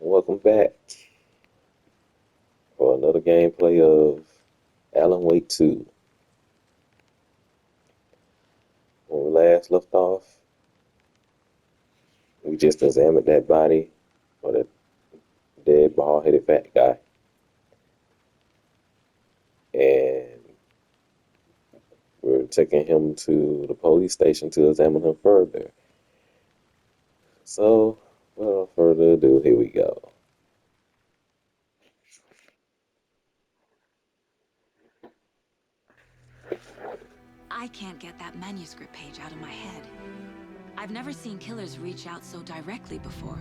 Welcome back for another gameplay of Alan Wake 2. When we last left off, we just examined that body of that dead, bald-headed fat guy. And we're taking him to the police station to examine him further. So, without further ado, here we go. I can't get that manuscript page out of my head. I've never seen killers reach out so directly before.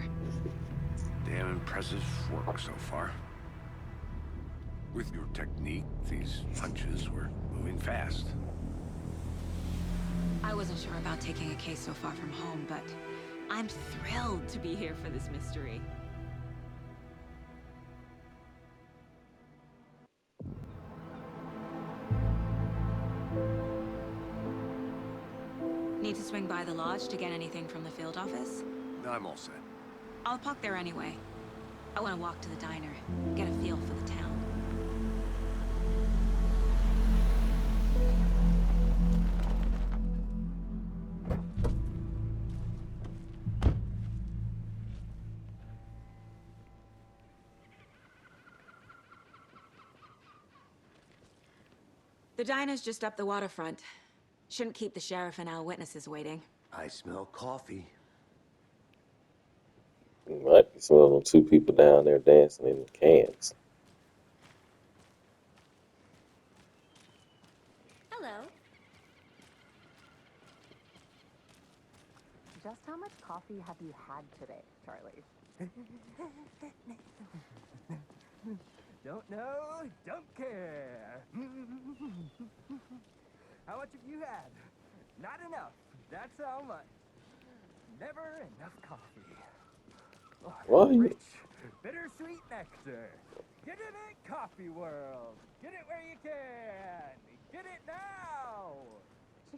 Damn impressive work so far. With your technique, these hunches were moving fast. I wasn't sure about taking a case so far from home, but I'm thrilled to be here for this mystery. Need to swing by the lodge to get anything from the field office? I'm all set. I'll park there anyway. I want to walk to the diner, get a feel for the town. The diner's just up the waterfront. Shouldn't keep the sheriff and our witnesses waiting. I smell coffee. You might be smelling two people down there dancing in the cans. Hello. Just how much coffee have you had today, Charlie? Don't know, don't care. How much have you had? Not enough. That's how much. Never enough coffee. Oh, Why? rich, bittersweet nectar. Get it in Coffee World. Get it where you can. Get it now.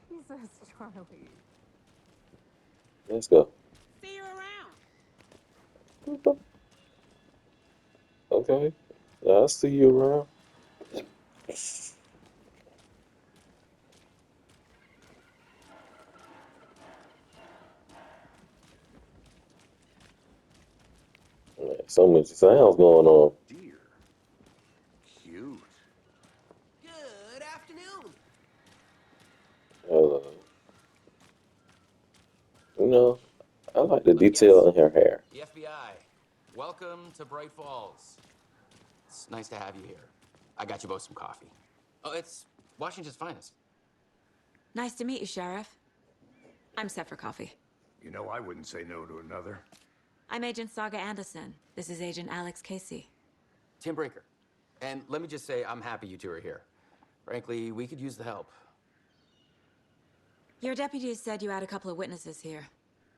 Jesus, Charlie. Let's go. See you around. Okay. I'll see you around. So much sounds going on. Dear. Cute. Good afternoon. Uh, you know, I like the Let me detail guess. in her hair. The FBI. Welcome to Bright Falls. It's nice to have you here. I got you both some coffee. Oh, it's Washington's finest. Nice to meet you, Sheriff. I'm set for coffee. You know, I wouldn't say no to another. I'm Agent Saga Anderson. This is Agent Alex Casey. Tim Breaker. And let me just say, I'm happy you two are here. Frankly, we could use the help. Your deputies said you had a couple of witnesses here.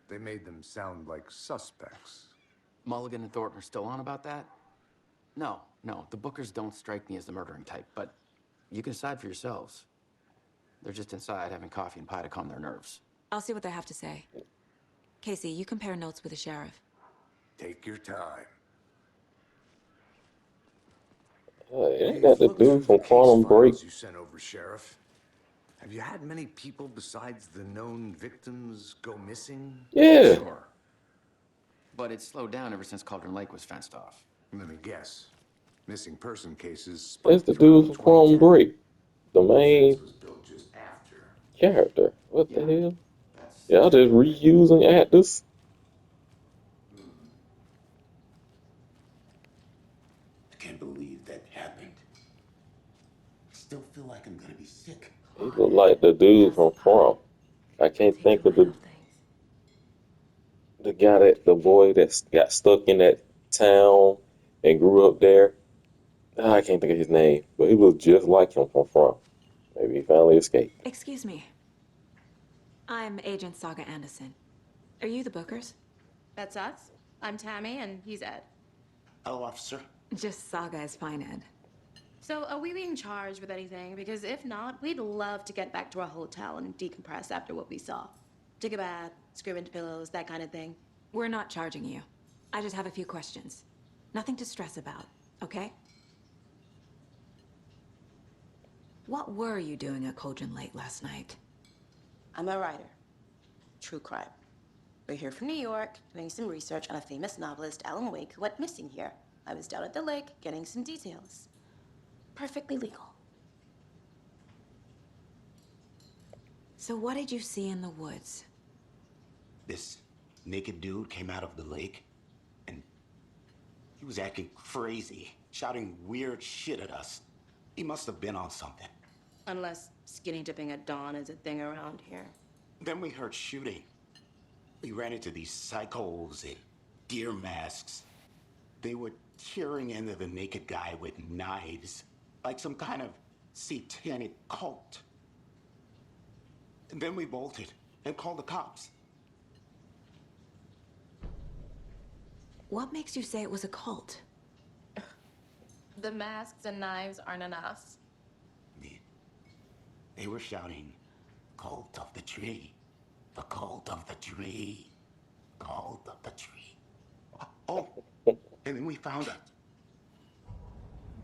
They made them sound like suspects. Mulligan and Thornton are still on about that? No, the Bookers don't strike me as the murdering type, but you can decide for yourselves. They're just inside having coffee and pie to calm their nerves. I'll see what they have to say. Casey, you compare notes with the sheriff. Take your time. Ain't We've that the looked through dude the from case Quantum Break? files you sent over, Sheriff. Have you had many people besides the known victims go missing? Yeah. Sure. But it's slowed down ever since Cauldron Lake was fenced off. Let me guess. Missing person cases That's spiked the throughout dude from Quantum 2010. Break. The The fence main was built just after. character. What the Yeah. hell? That's Y'all just reusing actors? I can't believe that happened. I still feel like I'm gonna be sick. He look like the dude from From. I can't Take think your of mind off things. the boy that got stuck in that town and grew up there. I can't think of his name, but he looked just like him from. Maybe he finally escaped. Excuse me. I'm Agent Saga Anderson. Are you the Bookers? That's us. I'm Tammy, and he's Ed. Hello, officer. Just Saga is fine, Ed. So, are we being charged with anything? Because if not, we'd love to get back to our hotel and decompress after what we saw. Take a bath, scream into pillows, that kind of thing. We're not charging you. I just have a few questions. Nothing to stress about, okay? What were you doing at Cauldron Lake last night? I'm a writer. True crime. We're here from New York, doing some research on a famous novelist, Alan Wake, who went missing here. I was down at the lake, getting some details. Perfectly legal. So what did you see in the woods? This naked dude came out of the lake, and he was acting crazy, shouting weird shit at us. He must have been on something. Unless skinny dipping at dawn is a thing around here. Then we heard shooting. We ran into these psychos in deer masks. They were tearing into the naked guy with knives, like some kind of satanic cult. And then we bolted and called the cops. What makes you say it was a cult? The masks and knives aren't enough. They were shouting, "Cult of the tree, the cult of the tree, cult of the tree." Oh, and then we found it.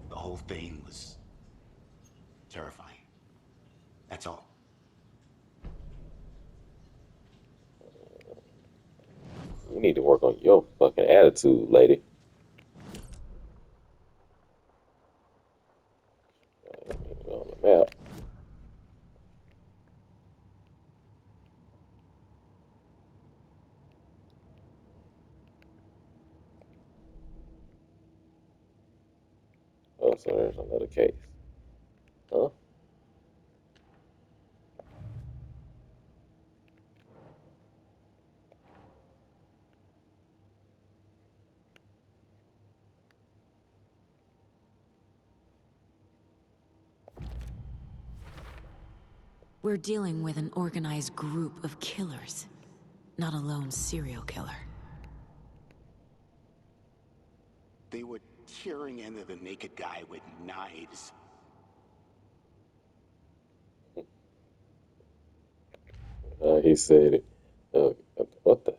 The whole thing was terrifying. That's all. You need to work on your fucking attitude, lady. On the map. Oh, so there's another case. Huh? We're dealing with an organized group of killers, not a lone serial killer. They were tearing into the naked guy with knives. He said it. What the?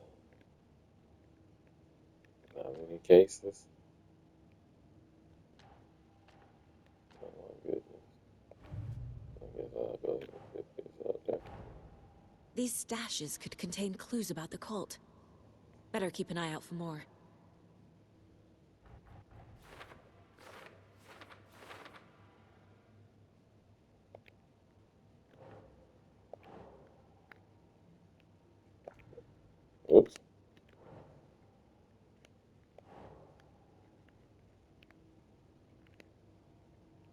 How many cases? Oh my goodness. I guess I'll go ahead and put this out there. These stashes could contain clues about the cult. Better keep an eye out for more. Oops.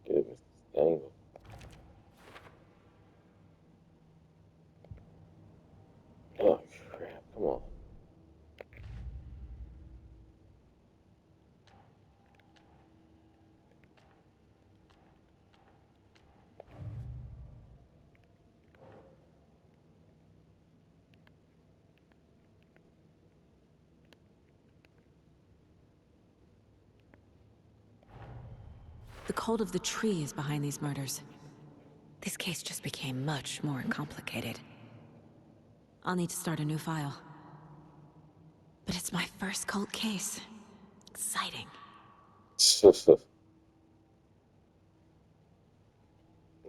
Goodness, angle. Oh crap! Come on. The cult of the tree is behind these murders. This case just became much more complicated. I'll need to start a new file. But it's my first cult case. Exciting.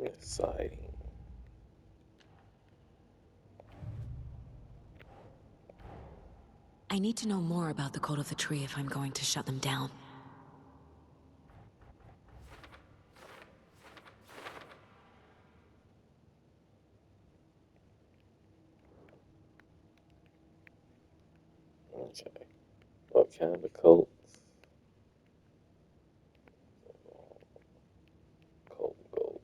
Exciting. I need to know more about the cult of the tree if I'm going to shut them down. Okay. What kind of cult? Cult gold.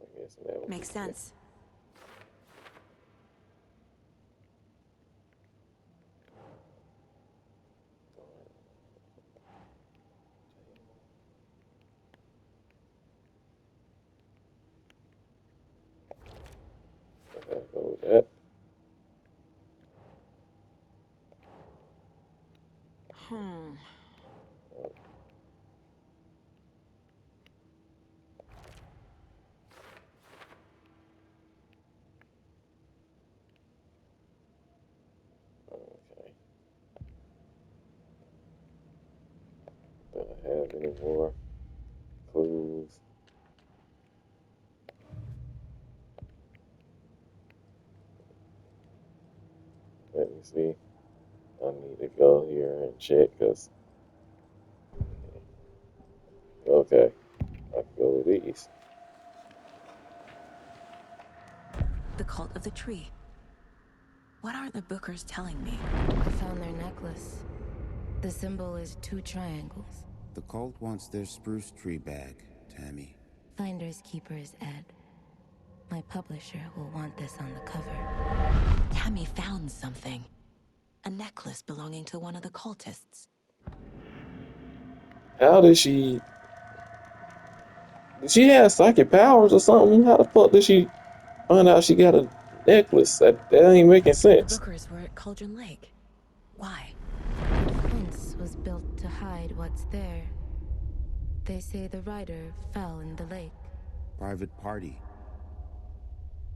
I guess that would Makes be sense. I gotta go with that. find any more clues. Let me see. I need to go here and check because, okay, I can go with these. The cult of the tree. What are the Bookers telling me? I found their necklace. The symbol is 2 triangles. The cult wants their spruce tree back, Tammy. Finders keepers, Ed. My publisher will want this on the cover. Tammy found something. A necklace belonging to one of the cultists. How did she? Did she have psychic powers or something? How the fuck did she find out she got a necklace? That ain't making The sense. Bookers were at Cauldron Lake. Why? The fence was built to hide what's there. They say the rider fell in the lake. Private party.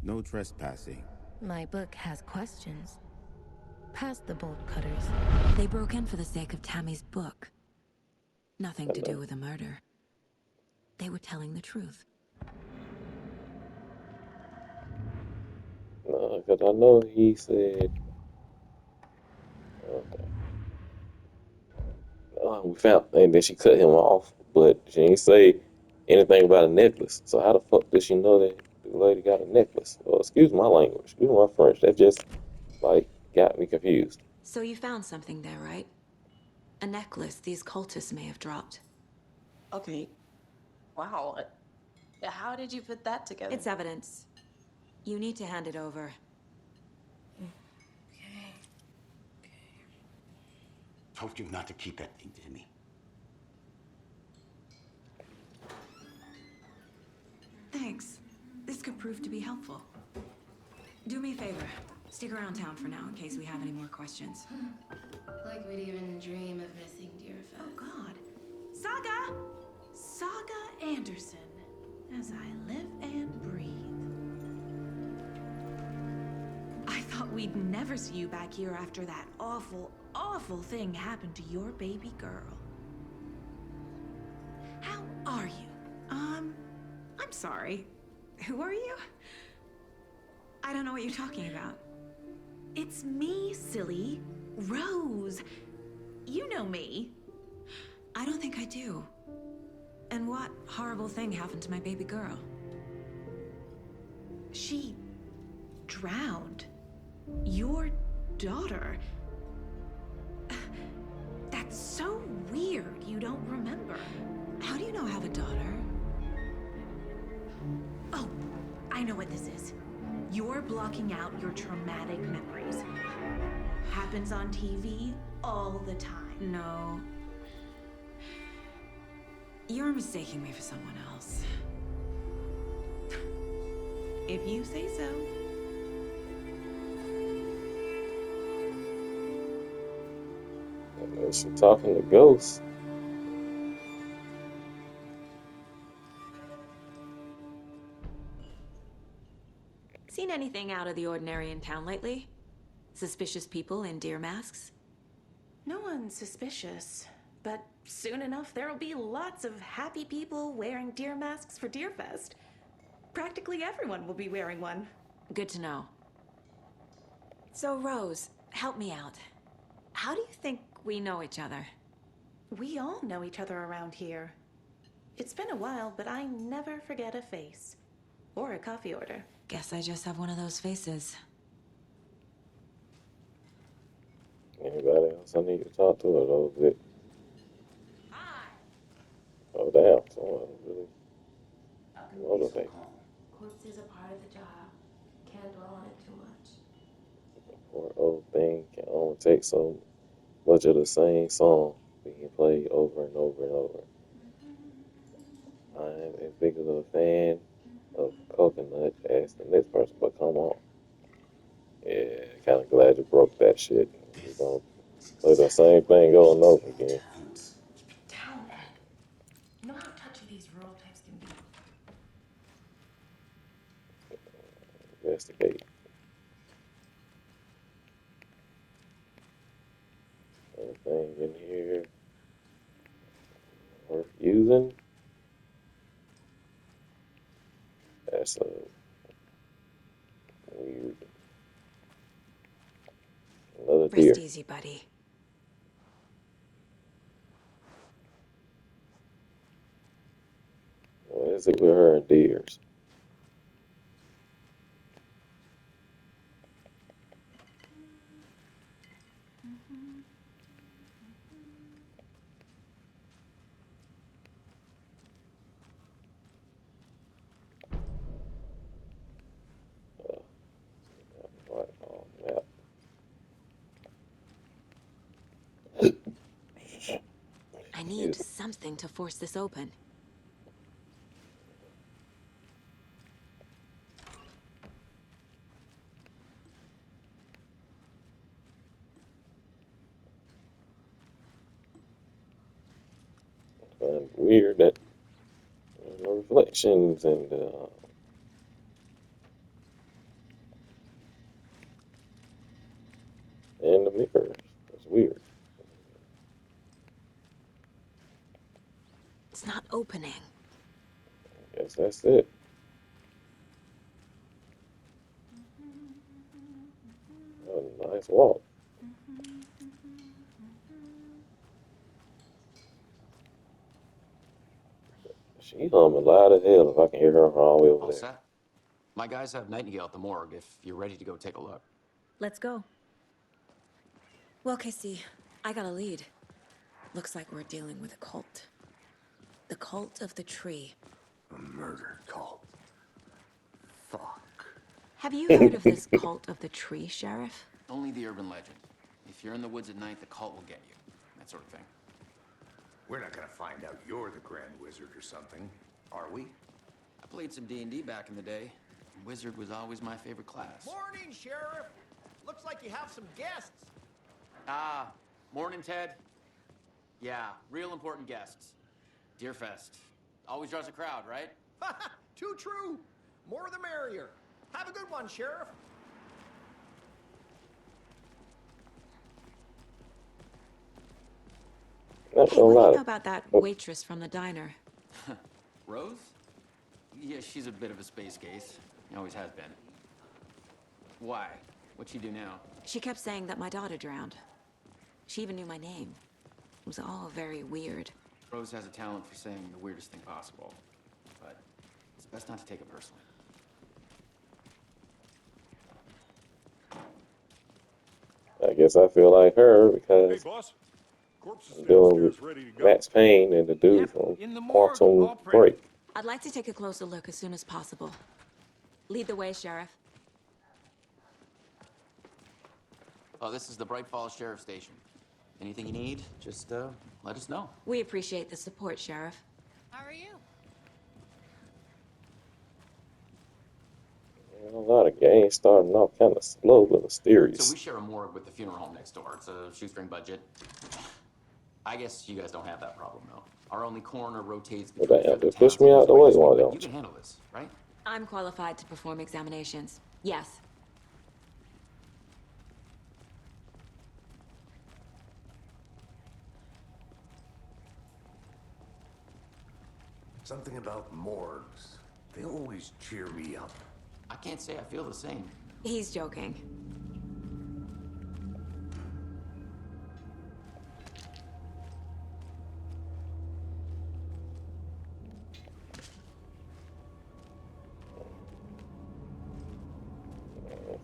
No trespassing. My book has questions. Past the bolt cutters. They broke in for the sake of Tammy's book. Nothing to do with a murder. They were telling the truth. No, because I know he said, okay. We found, and then she cut him off, but she didn't say anything about a necklace. So how the fuck did she know that the lady got a necklace? Well, excuse my language, excuse my French. That just like got me confused. So you found something there, right? A necklace these cultists may have dropped. Okay. Wow. How did you put that together? It's evidence. You need to hand it over. Told you not to keep that thing, Timmy. Thanks. This could prove to be helpful. Do me a favor. Stick around town for now in case we have any more questions. Like we'd even dream of missing Deerfest. Oh, God. Saga! Saga Anderson. As I live and breathe. I thought we'd never see you back here after that awful, awful thing happened to your baby girl. How are you? I'm sorry. Who are you? I don't know what you're talking about. It's me, silly. Rose. You know me. I don't think I do. And what horrible thing happened to my baby girl? She drowned. Your daughter. That's so weird you don't remember. How do you know I have a daughter? Oh, I know what this is. You're blocking out your traumatic memories. Happens on TV all the time. No. You're mistaking me for someone else. If you say so. She talking to ghosts. Seen anything out of the ordinary in town lately? Suspicious people in deer masks? No one's suspicious, but soon enough there'll be lots of happy people wearing deer masks for Deerfest. Practically everyone will be wearing one. Good to know. So, Rose, help me out. How do you think we know each other? We all know each other around here. It's been a while, but I never forget a face. Or a coffee order. Guess I just have one of those faces. Anybody else I need to talk to, or those it? Hi. Oh damn, someone really motivated. Quotes is a part of the job. Can't dwell on it too much. Poor old thing can only take so much of the same song being played over and over and over. I'm as big of a fan of Coconut as the next person, but come on. Yeah, kind of glad you broke that shit. You don't play the same thing over and over again. Keep it down, Ed. You know how touchy these rural types can be. Investigate. Anything in here? Worth confusing. That's a weird. Another deer. Rest easy, buddy. What is it with her and deers? Right, oh, yeah. I need something to force this open. Weird that no reflections and the mirrors. It's weird. It's not opening. Guess that's it. A nice walk. She humming loud as hell if I can hear her all the way over All there. set. My guys have Nightingale at the morgue if you're ready to go take a look. Let's go. Well, Casey, I got a lead. Looks like we're dealing with a cult. The cult of the tree. A murder cult. Fuck. Have you heard of this cult of the tree, Sheriff? Only the urban legend. If you're in the woods at night, the cult will get you. That sort of thing. We're not gonna find out you're the Grand Wizard or something, are we? I played some D&D back in the day. Wizard was always my favorite class. Morning, Sheriff. Looks like you have some guests. Ah, morning, Ted. Yeah, real important guests. Deerfest. Always draws a crowd, right? Too true. More the merrier. Have a good one, Sheriff. Not Hey, gonna what do lie. you know about that waitress from the diner? Rose? Yeah, she's a bit of a space case. Always has been. Why? What'd she do now? She kept saying that my daughter drowned. She even knew my name. It was all very weird. Rose has a talent for saying the weirdest thing possible. But it's best not to take it personally. I guess I feel like her Hey, because boss. Corpse is I'm dealing downstairs, with ready to go. Max Payne and the dude Yep, from in the morgue, Quantum all prepped. Break. I'd like to take a closer look as soon as possible. Lead the way, Sheriff. Oh, this is the Bright Falls Sheriff Station. Anything you need, just let us know. We appreciate the support, Sheriff. How are you? A lot of games starting off kind of slow but mysterious. So we share a morgue with the funeral home next door. It's a shoestring budget. I guess you guys don't have that problem, though. Our only coroner rotates Well, between damn, different push towns me and out the way, ways, why but don't you you? can handle this, right? I'm qualified to perform examinations. Yes. Something about morgues. They always cheer me up. I can't say I feel the same. He's joking.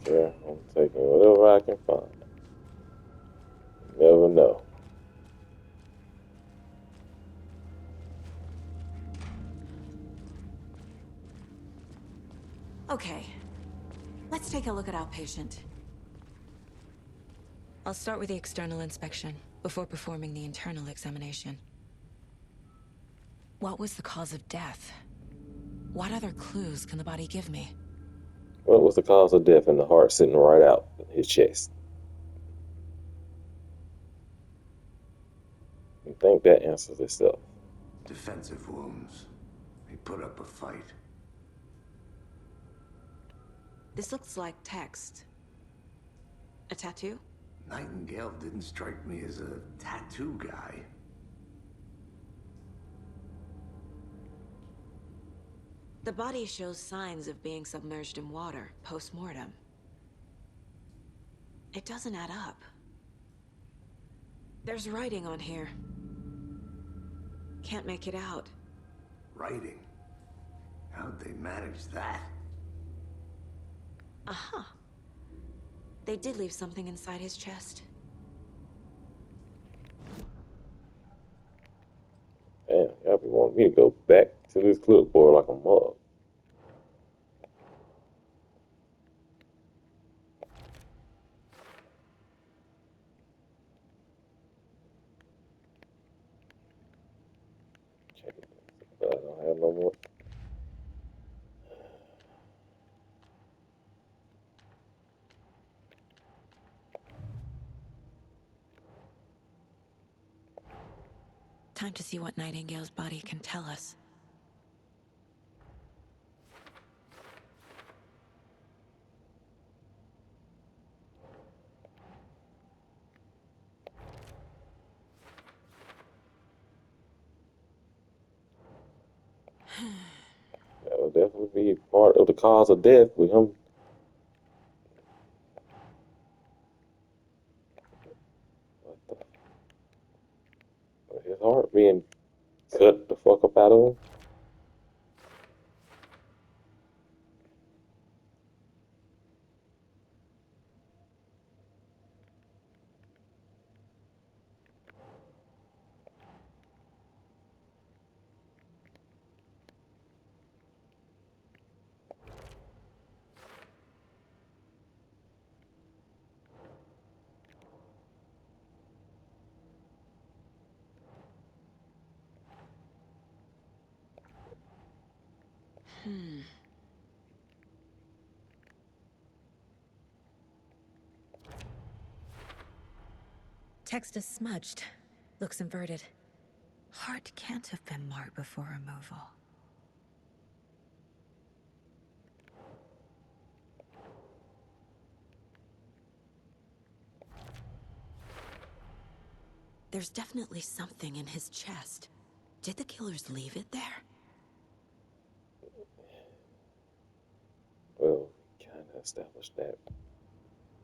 Okay, I'm taking whatever I can find. Never know. Okay. Let's take a look at our patient. I'll start with the external inspection before performing the internal examination. What was the cause of death? What other clues can the body give me? What was the cause of death and the heart sitting right out in his chest? I think that answers itself. Defensive wounds. They put up a fight. This looks like text. A tattoo? Nightingale didn't strike me as a tattoo guy. The body shows signs of being submerged in water post-mortem. It doesn't add up. There's writing on here. Can't make it out. Writing? How'd they manage that? Uh-huh. They did leave something inside his chest. Damn, y'all be wanting me to go back to this clipboard like a mug. Check it. I don't have no more. Time to see what Nightingale's body can tell us. That would definitely be part of the cause of death with him. What the? With his heart being cut the fuck up out of him. Text is smudged. Looks inverted. Heart can't have been marked before removal. There's definitely something in his chest. Did the killers leave it there? Well, we kind of established that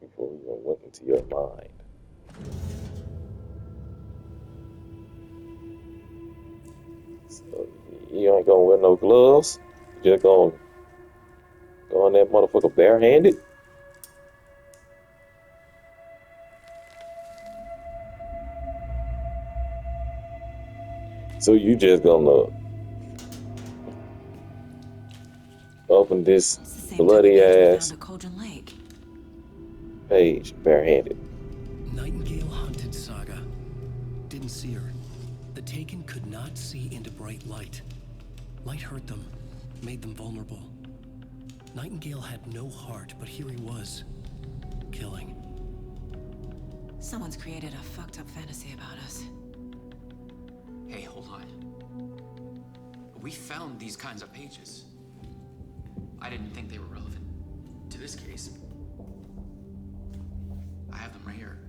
before we even went into your mind. So you ain't gonna wear no gloves. You just gonna go in that motherfucker barehanded. So you just gonna open this bloody ass page barehanded. Nightingale hunted Saga. Didn't see her. The Taken could not see into bright light. Light hurt them, made them vulnerable. Nightingale had no heart, but here he was, killing. Someone's created a fucked up fantasy about us. Hey, hold on. We found these kinds of pages. I didn't think they were relevant to this case. I have them right here.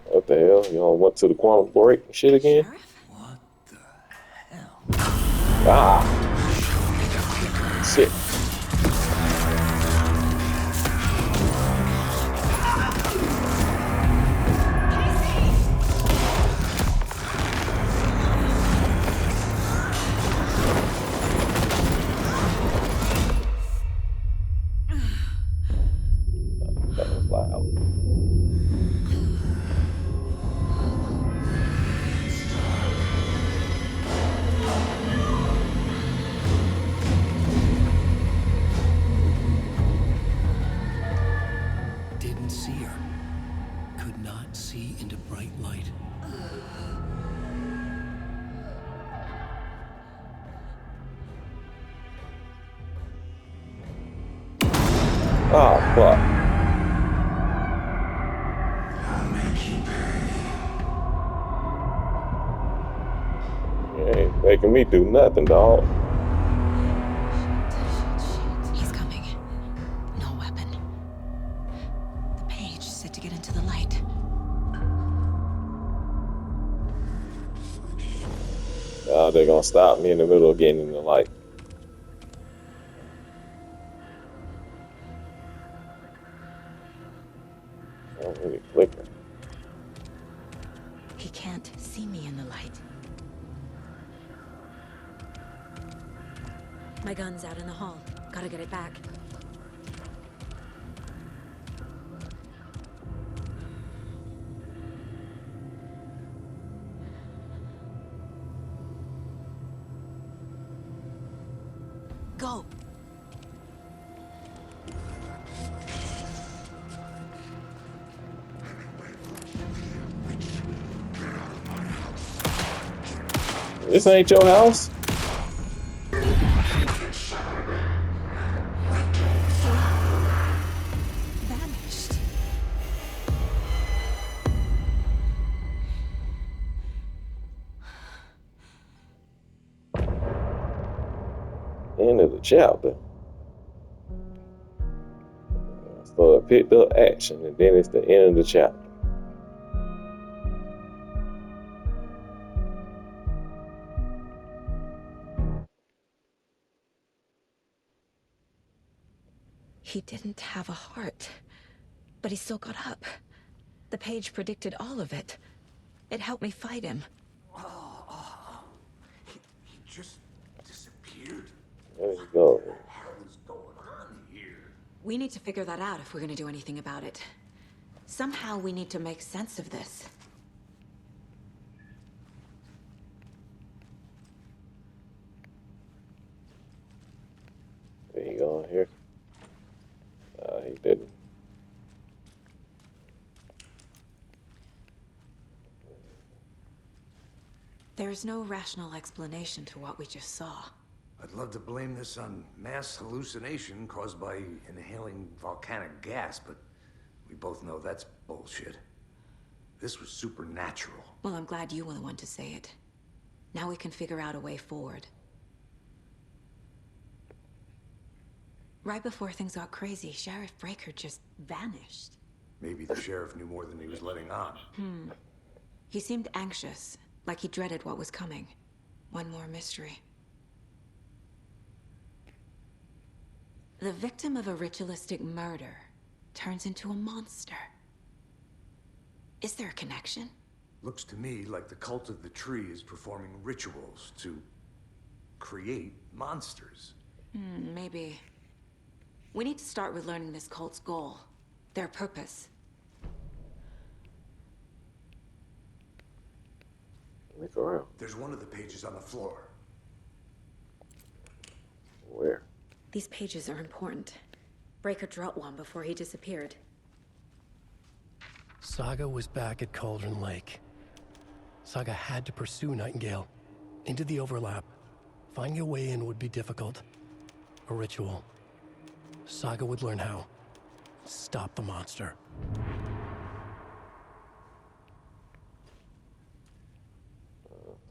What the hell? Y'all went to the quantum break and shit again? What the hell? Ah! Shit. That was loud. Didn't see her. Could not see into bright light. Ah, fuck. You ain't making making me do nothing, dog. He's coming. No weapon. The page said to get into the light. They're gonna stop me in the middle of getting in the light. Oh, really flicker. He can't see me in the light. My gun's out in the hall. Gotta get it back. Go! This ain't your house? Vanished. End of the chapter. So it picked up action, and then it's the end of the chapter. He didn't have a heart, but he still got up. The page predicted all of it. It helped me fight him. He just disappeared. There you go. What the hell is going on here? We need to figure that out if we're gonna do anything about it. Somehow we need to make sense of this. There you go here. He didn't. There's no rational explanation to what we just saw. I'd love to blame this on mass hallucination caused by inhaling volcanic gas, but we both know that's bullshit. This was supernatural. Well, I'm glad you were the one to say it. Now we can figure out a way forward. Right before things got crazy, Sheriff Breaker just vanished. Maybe the sheriff knew more than he was letting on. He seemed anxious, like he dreaded what was coming. One more mystery. The victim of a ritualistic murder turns into a monster. Is there a connection? Looks to me like the cult of the tree is performing rituals to create monsters. Maybe. We need to start with learning this cult's goal, their purpose. Look around. There's one of the pages on the floor. Where? These pages are important. Breaker dropped one before he disappeared. Saga was back at Cauldron Lake. Saga had to pursue Nightingale into the overlap. Finding a way in would be difficult. A ritual. Saga would learn how. Stop the monster.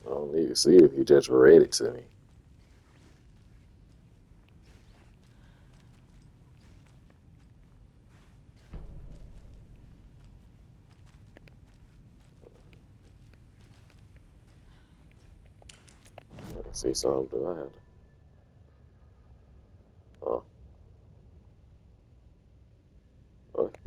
I don't need to see if you just read it to me. I see something, but I had to. Oh. Okay.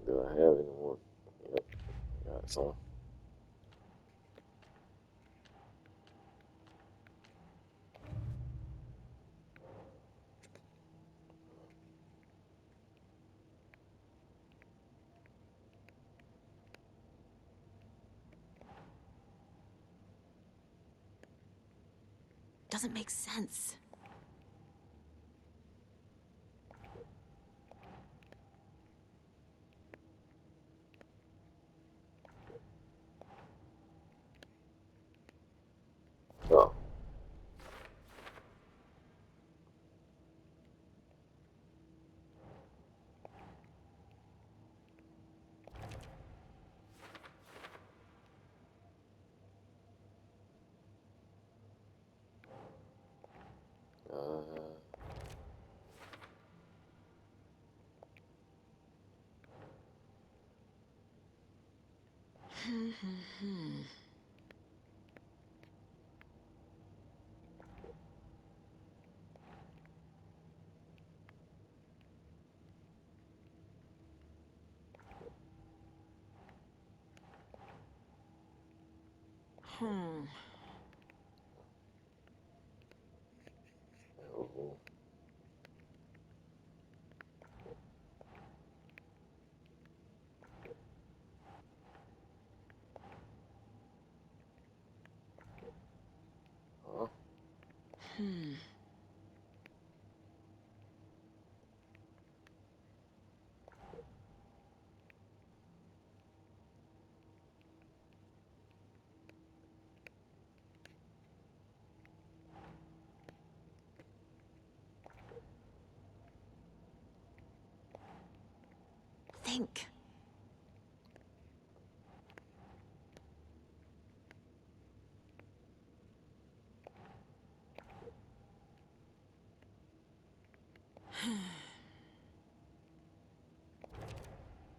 Do I have any more? Yep, got some. Doesn't make sense. Oh, huh? Think.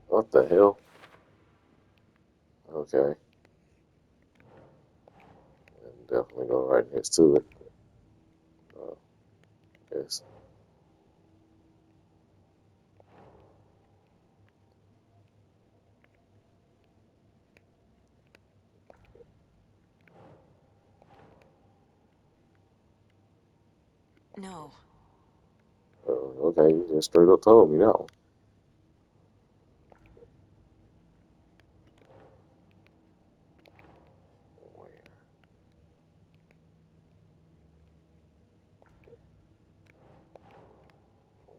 What the hell? Okay. I'm definitely go right next to it. Uh, yes. No. Okay, you just straight up told me that one. Where?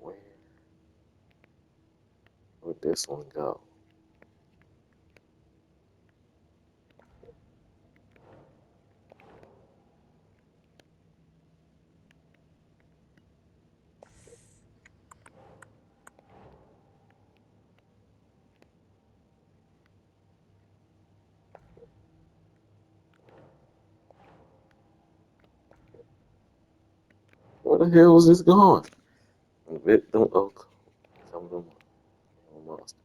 Where would this one go? Where the hell is this going? Victim of come to monster.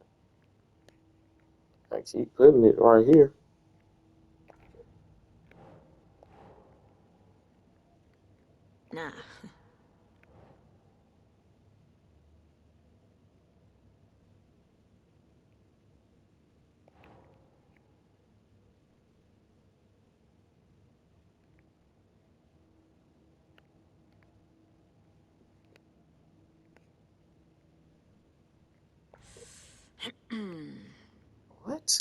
I keep putting it right here. Nah. What?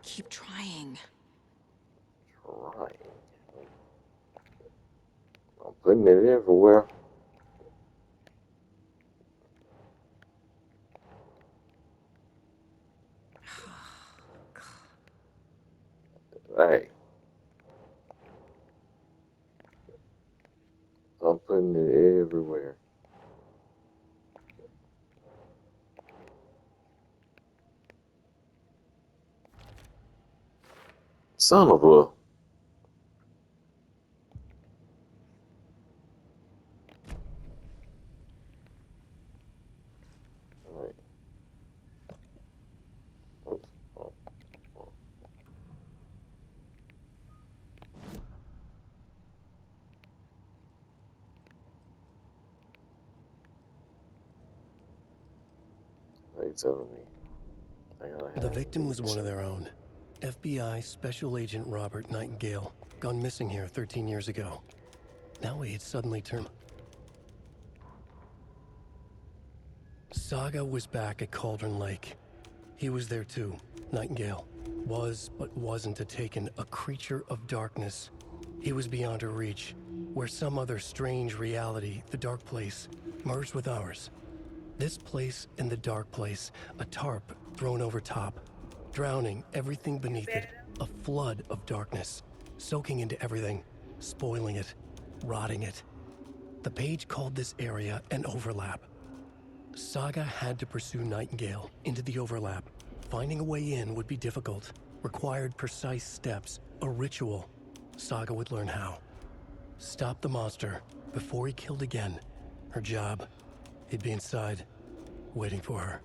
Keep trying. Right. I'm putting it everywhere. Hey, I'm putting it everywhere. Son of a. Right. Oops. Oh, oh. They telling me I gotta The have victim was one of their own. FBI Special Agent Robert Nightingale, gone missing here 13 years ago. Now he had suddenly turned. Saga was back at Cauldron Lake. He was there too. Nightingale was, but wasn't a Taken, a creature of darkness. He was beyond her reach, where some other strange reality, the dark place, merged with ours. This place and the dark place, a tarp thrown over top, drowning everything beneath it, a flood of darkness, soaking into everything, spoiling it, rotting it. The page called this area an overlap. Saga had to pursue Nightingale into the overlap. Finding a way in would be difficult. required precise steps, a ritual. Saga would learn how. Stop the monster before he killed again. Her job, he'd be inside, waiting for her.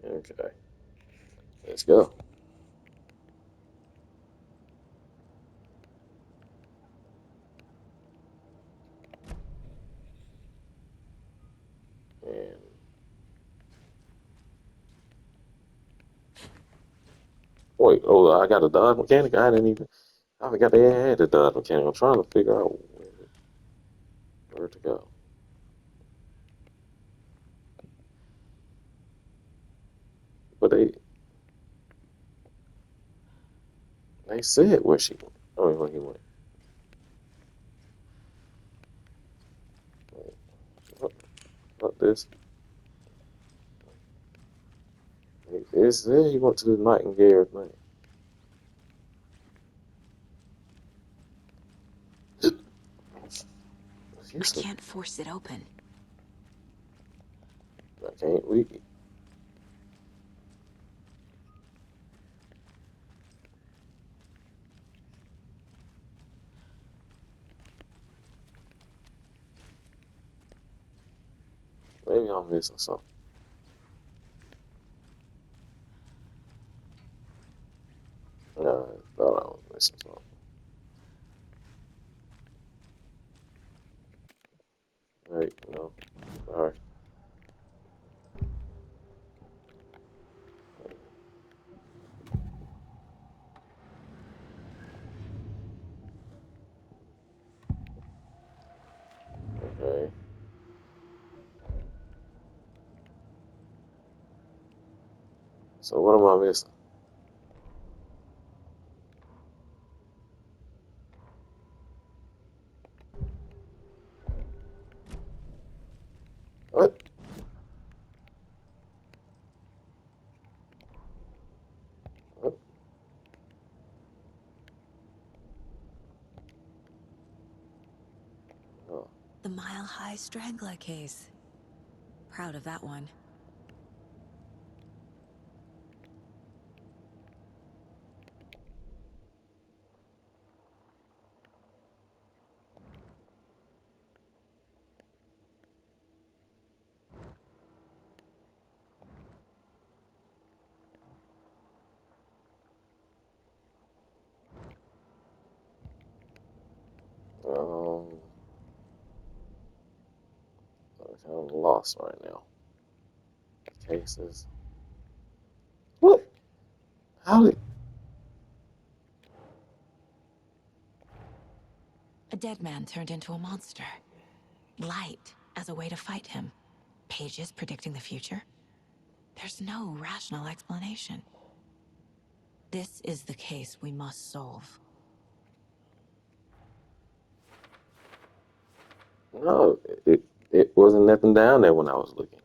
Okay. Let's go. And wait, oh, I got a Dodge mechanic. I didn't even. I forgot they had a Dodge mechanic. I'm trying to figure out where to go. But they said where she went. Oh, where he went. What this? It said he went to the Nightingale thing. I can't force it open. I can't. Maybe I'm missing something. No, I thought I was missing something. Wait, no. Sorry. Okay. So what am I missing? What? What? Oh. The Mile High Strangler case. Proud of that one. I'm kind of lost right now. Cases. What? How did? A dead man turned into a monster. Light as a way to fight him. Pages predicting the future. There's no rational explanation. This is the case we must solve. No, it wasn't nothing down there when I was looking,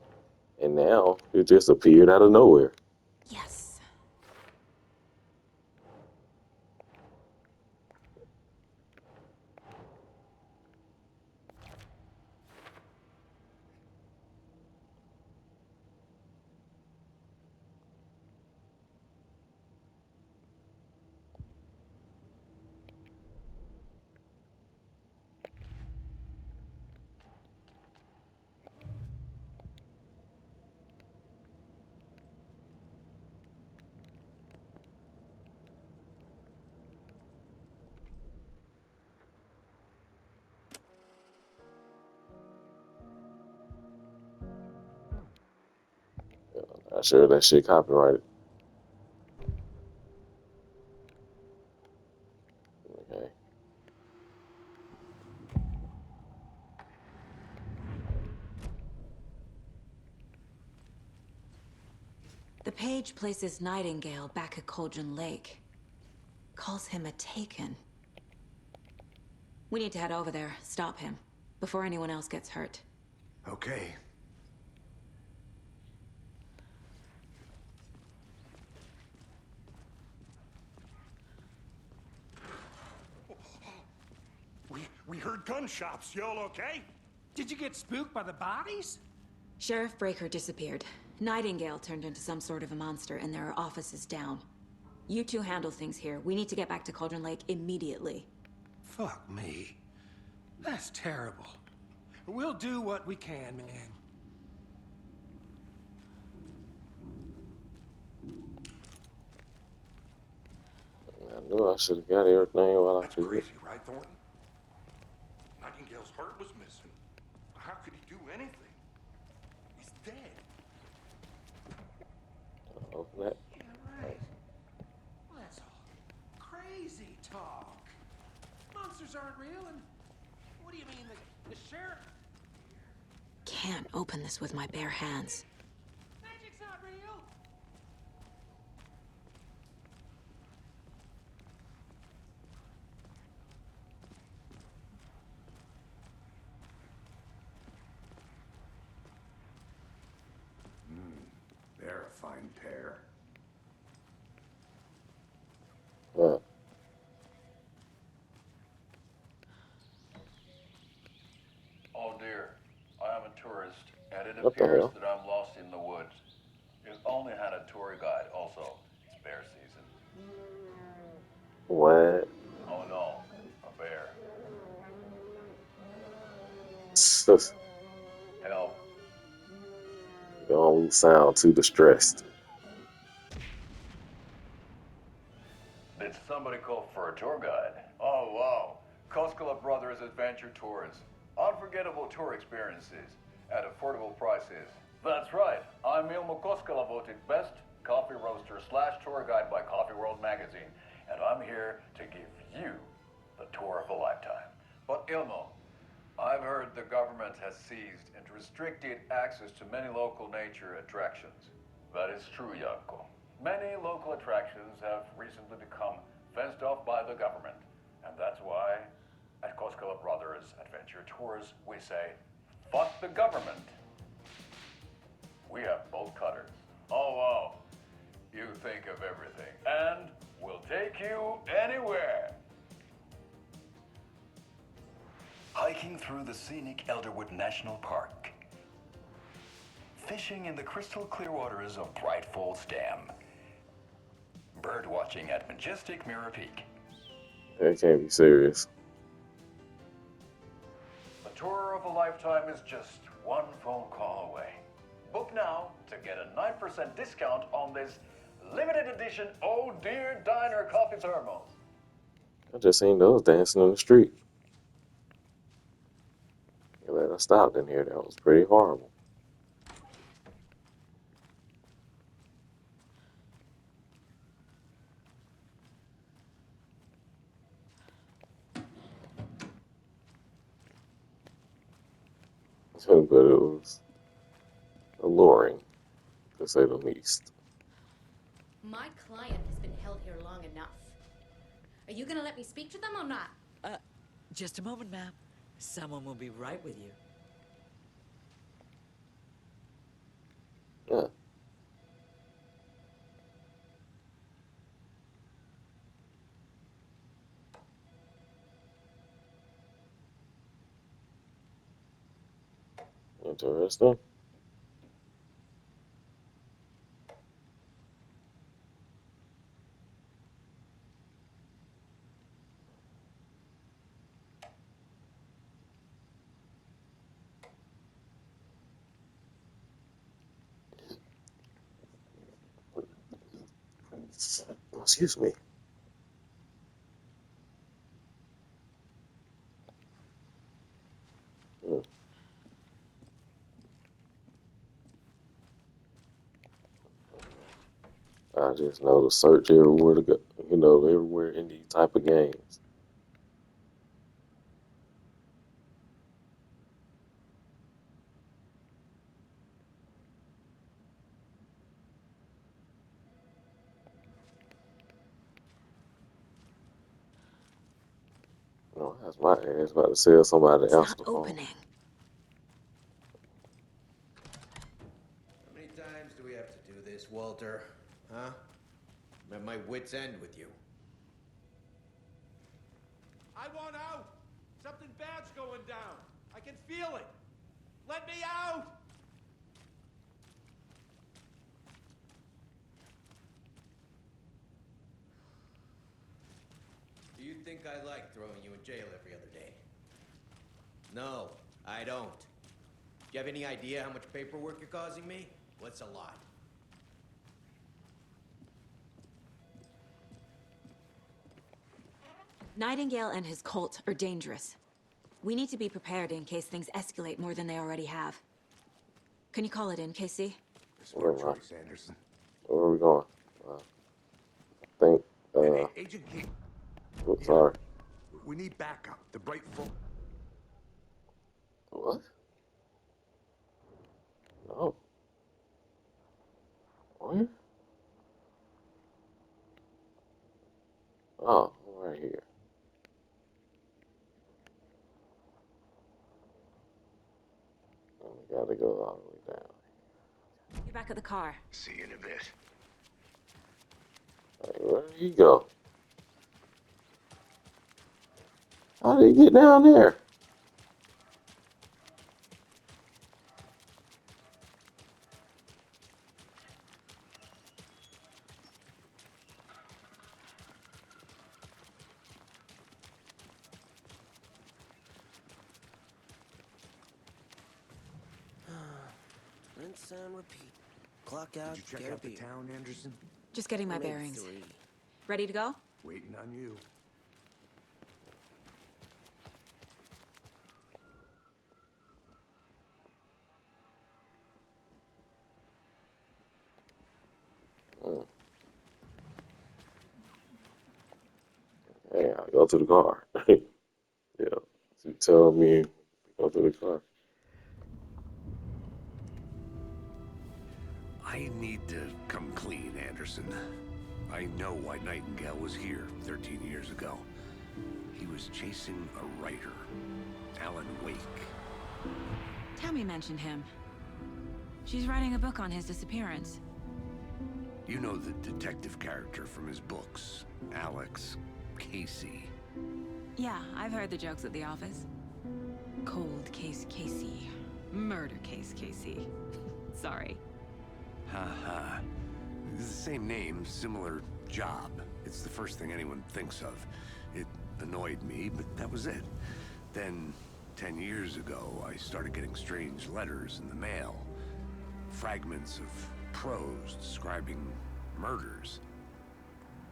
and now it just appeared out of nowhere. Yes. Not sure that shit copyrighted. Okay. The page places Nightingale back at Cauldron Lake. Calls him a Taken. We need to head over there, stop him, before anyone else gets hurt. Okay. We heard gunshots. Y'all okay? Did you get spooked by the bodies? Sheriff Breaker disappeared. Nightingale turned into some sort of a monster, and there are offices down. You two handle things here. We need to get back to Cauldron Lake immediately. Fuck me. That's terrible. We'll do what we can, man. I knew I should have got everything while I That's could. crazy, right, Thornton? Nightingale's heart was missing. How could he do anything? He's dead. Open that. Yeah, right. Well, that's all crazy talk. Monsters aren't real, and what do you mean, the sheriff? Can't open this with my bare hands. Magic's not real. They're a fine pair. What? Oh dear, I am a tourist, and it What the appears hell? that I'm lost in the woods. If only had a tour guide. Also, it's bear season. What? Oh no, a bear. Help. Don't sound too distressed. Did somebody call for a tour guide? Oh wow, Koskela Brothers Adventure Tours. Unforgettable tour experiences at affordable prices. That's right, I'm Ilmo Koskela, voted best coffee roaster / tour guide by Coffee World magazine, and I'm here to give you the tour of a lifetime. But Ilmo, I've heard the government has seized and restricted access to many local nature attractions. That is true, Janko. Many local attractions have recently become fenced off by the government, and that's why at Koskela Brothers Adventure Tours we say, fuck the government. We have bolt cutters. Oh wow, you think of everything, and we'll take you anywhere. Hiking through the scenic Elderwood National Park. Fishing in the crystal clear waters of Bright Falls Dam. Bird watching at majestic Mirror Peak. That can't be serious. The tour of a lifetime is just one phone call away. Book now to get a 9% discount on this limited edition Oh Dear Diner coffee thermos. I just seen those dancing in the street. Glad I stopped in here. That was pretty horrible. But it was alluring, to say the least. My client has been held here long enough. Are you gonna let me speak to them or not? Just a moment, ma'am. Someone will be right with you. Yeah. Interesting. Excuse me. I just know to search everywhere to go, everywhere in these type of games. No, that's my ass about to sell somebody It's else not the phone. opening. How many times do we have to do this, Walter? Huh? I'm at my wit's end with you. I want out! Something bad going down. I can feel it. Let me out! Do you think I like throwing you in jail every other day? No, I don't. Do you have any idea how much paperwork you're causing me? What's a lot? Nightingale and his cult are dangerous. We need to be prepared in case things escalate more than they already have. Can you call it in, Casey? Smart choice, Anderson. Where are we going? I think, Hey, Agent King. oops, sorry. We need backup. The Bright Fall. What? No. Where? Oh, right here. We gotta go all the way down. You're back at the car. See you in a bit. Hey, where did he go? How did he get down there? Rinse and repeat. Clock out, Did you check get a out the beer. town, Anderson? Just getting my Only bearings. 3. Ready to go? Waiting on you. Hey, I go to the car. Yeah. You tell me to go to the car. I need to come clean, Anderson. I know why Nightingale was here 13 years ago. He was chasing a writer, Alan Wake. Tammy mentioned him. She's writing a book on his disappearance. You know the detective character from his books, Alex Casey. Yeah, I've heard the jokes at the office. Cold case Casey. Murder case Casey. Sorry. Ha. It's the same name, similar job. It's the first thing anyone thinks of. It annoyed me, but that was it. Then, 10 years ago, I started getting strange letters in the mail. Fragments of prose describing murders.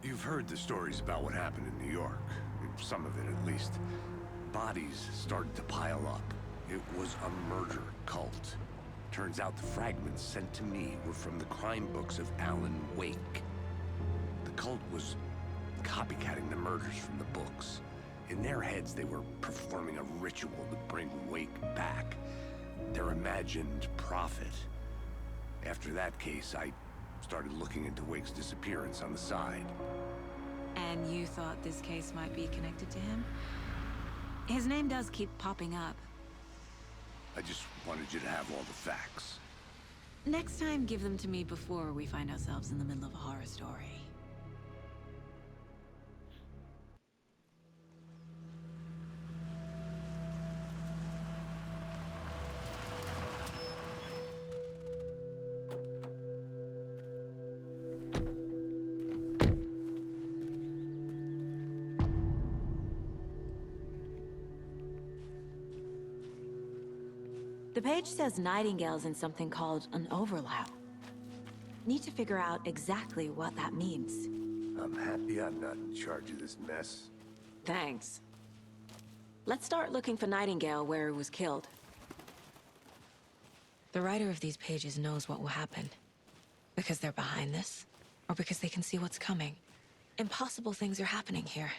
You've heard the stories about what happened in New York. Some of it, at least. Bodies started to pile up. It was a murder cult. Turns out the fragments sent to me were from the crime books of Alan Wake. The cult was copycatting the murders from the books. In their heads, they were performing a ritual to bring Wake back. Their imagined prophet. After that case, I started looking into Wake's disappearance on the side. And you thought this case might be connected to him? His name does keep popping up. I just wanted you to have all the facts. Next time, give them to me before we find ourselves in the middle of a horror story. The page says Nightingale's in something called an overlap. Need to figure out exactly what that means. I'm happy I'm not in charge of this mess. Thanks. Let's start looking for Nightingale where he was killed. The writer of these pages knows what will happen. Because they're behind this, or because they can see what's coming. Impossible things are happening here.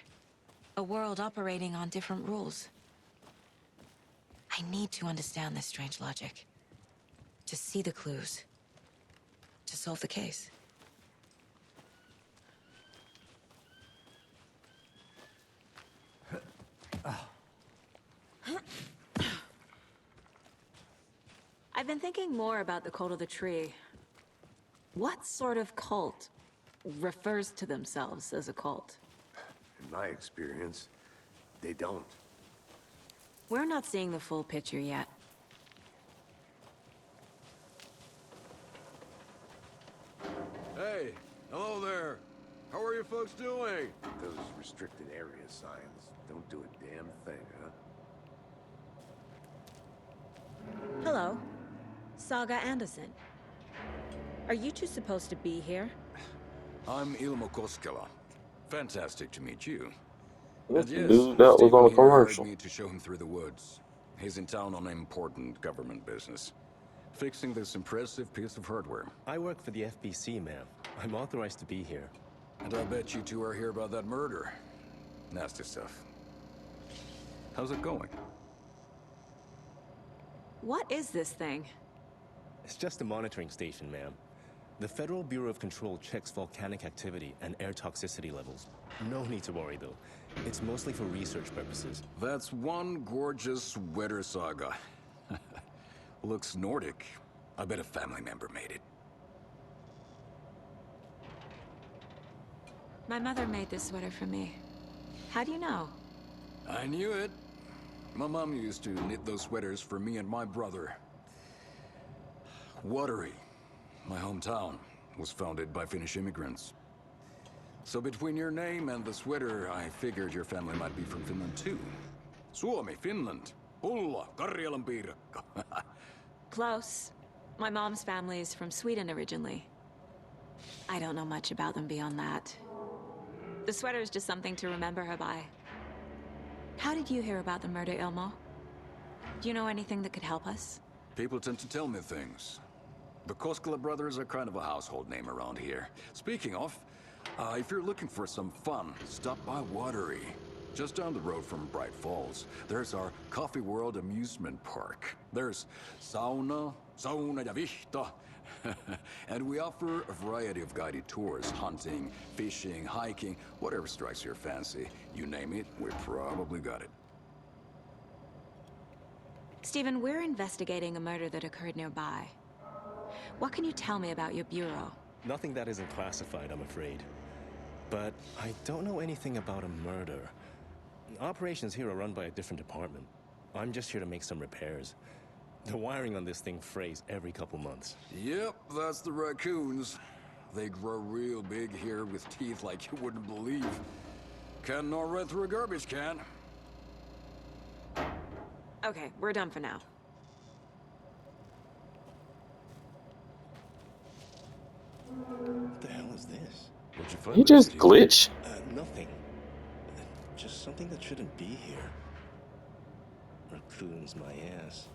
A world operating on different rules. I need to understand this strange logic. To see the clues. To solve the case. I've been thinking more about the cult of the tree. What sort of cult refers to themselves as a cult? In my experience, they don't. We're not seeing the full picture yet. Hey, hello there. How are you folks doing? Those restricted area signs don't do a damn thing, huh? Hello. Saga Anderson. Are you two supposed to be here? I'm Ilmo Koskela. Fantastic to meet you. That's And the yes, dude that was Stephen on the here hired commercial. me to show him through the woods. He's in town on important government business, fixing this impressive piece of hardware. I work for the FBC, ma'am. I'm authorized to be here. And I bet you two are here about that murder. Nasty stuff. How's it going? What is this thing? It's just a monitoring station, ma'am. The Federal Bureau of Control checks volcanic activity and air toxicity levels. No need to worry, though. It's mostly for research purposes. That's one gorgeous sweater, Saga. Looks Nordic. I bet a family member made it. My mother made this sweater for me. How do you know? I knew it. My mom used to knit those sweaters for me and my brother. Watery, my hometown, was founded by Finnish immigrants. So between your name and the sweater, I figured your family might be from Finland too. Suomi, Finland. Pulla, Karjalan piirakka. Close. My mom's family is from Sweden originally. I don't know much about them beyond that. The sweater is just something to remember her by. How did you hear about the murder, Ilmo? Do you know anything that could help us? People tend to tell me things. The Koskela brothers are kind of a household name around here. Speaking of, if you're looking for some fun, stop by Watery. Just down the road from Bright Falls, there's our Coffee World amusement park. There's sauna ja vihta. And we offer a variety of guided tours, hunting, fishing, hiking, whatever strikes your fancy. You name it, we probably got it. Stephen, we're investigating a murder that occurred nearby. What can you tell me about your bureau? Nothing that isn't classified, I'm afraid. But I don't know anything about a murder. Operations here are run by a different department. I'm just here to make some repairs. The wiring on this thing frays every couple months. Yep, that's the raccoons. They grow real big here with teeth like you wouldn't believe. Can not run through a garbage can. Okay, we're done for now. What the hell is this? What'd you find? He just glitched. Nothing. Just something that shouldn't be here. Raccoons, my ass.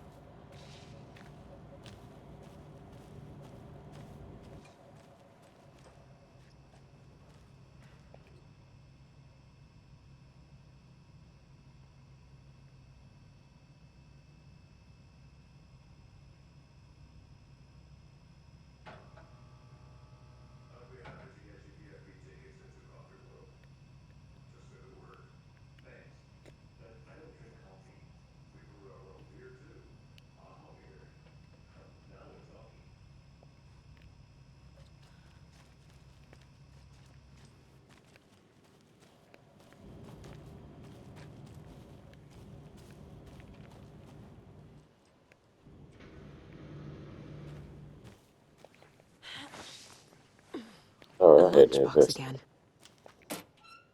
All right, I had to Lunchbox invest. again.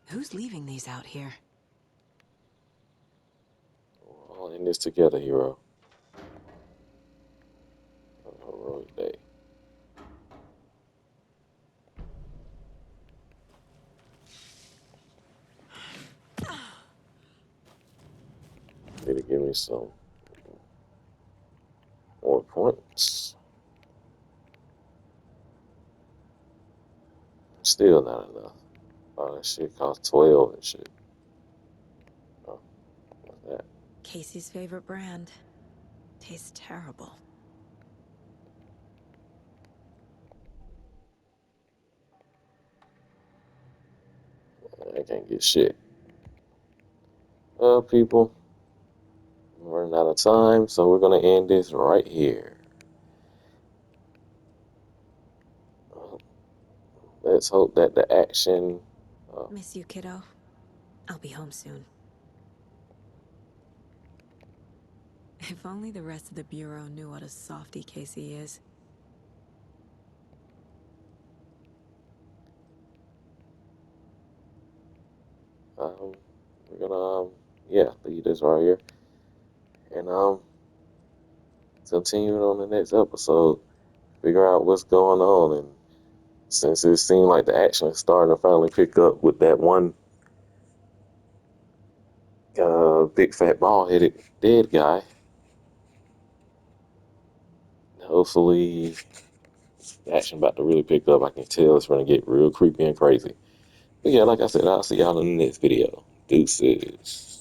Who's leaving these out here? We're all in this together, hero. On a heroic day. Need to give me some more points. Still not enough. Oh, that shit costs 12 and shit. Oh, what's that? Casey's favorite brand. Tastes terrible. I can't get shit. Well, people, we're running out of time, so we're gonna end this right here. Let's hope that the action. Miss you, kiddo. I'll be home soon. If only the rest of the Bureau knew what a softy Casey is. We're gonna, yeah, leave this right here. And, continue on the next episode. Figure out what's going on. And since it seemed like the action is starting to finally pick up with that one big fat bald-headed dead guy, hopefully the action about to really pick up. I can tell it's going to get real creepy and crazy. But yeah, like I said, I'll see y'all in the next video. Deuces.